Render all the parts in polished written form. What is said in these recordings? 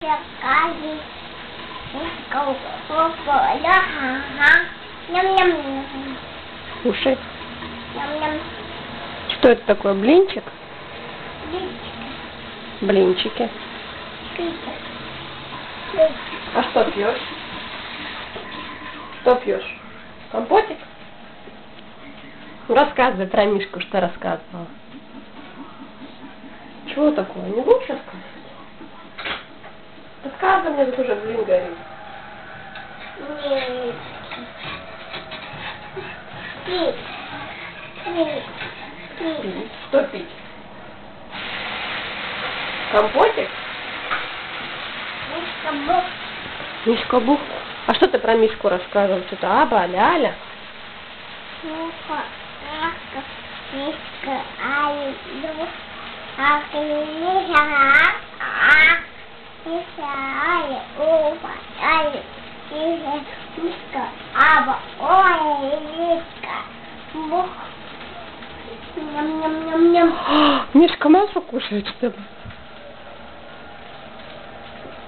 Закажи. Ням-ням. Кушай. Ням-ням. Что это такое? Блинчик? Блинчики. А что пьешь? Что пьешь? Компотик? Ну, рассказывай про Мишку, что рассказывала. Чего такое? Не будешь рассказывать? Рассказывай, мне тут уже блин горит. Что пить? Компотик? Мишка Бух. А что ты про Мишку рассказывал? Что-то Аба, Ляля? Мишка, Аба, ой, Мишка, Бух. Ням-ням-ням-ням. Мишка масло кушает, что ли?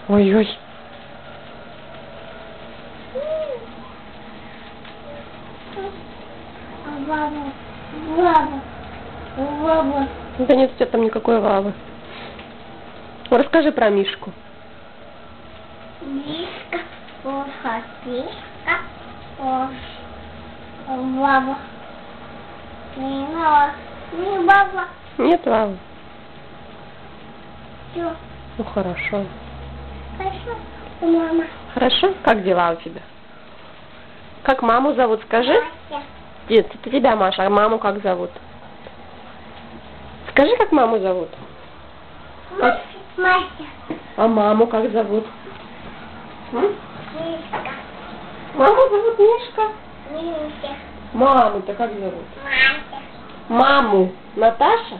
Ой-ой. Вава. Да нет у тебя там никакой лавы. Расскажи про Мишку. Мишка, Мишка, Вава. Не баба. Нет лавы. Все. Ну хорошо. Хорошо, мама. Хорошо? Как дела у тебя? Как маму зовут, скажи? Мася. Нет, это тебя, Маша, а маму как зовут? Скажи, как маму зовут? Мася. А маму как зовут? Мишка. Маму зовут Мишка. Миша. Маму-то как зовут? Мася. Маму Наташа?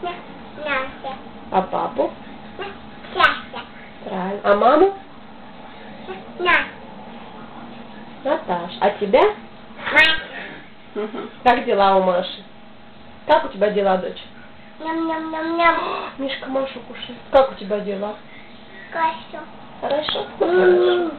Настя. А папу? Сяся. Правильно. А маму? Настя. Наташа. А тебя? Мася. Как дела у Маши? Как у тебя дела, дочь? Ням-ням-ням-ням. Мишка Машу кушает. Как у тебя дела? Хорошо. Хорошо? Хорошо.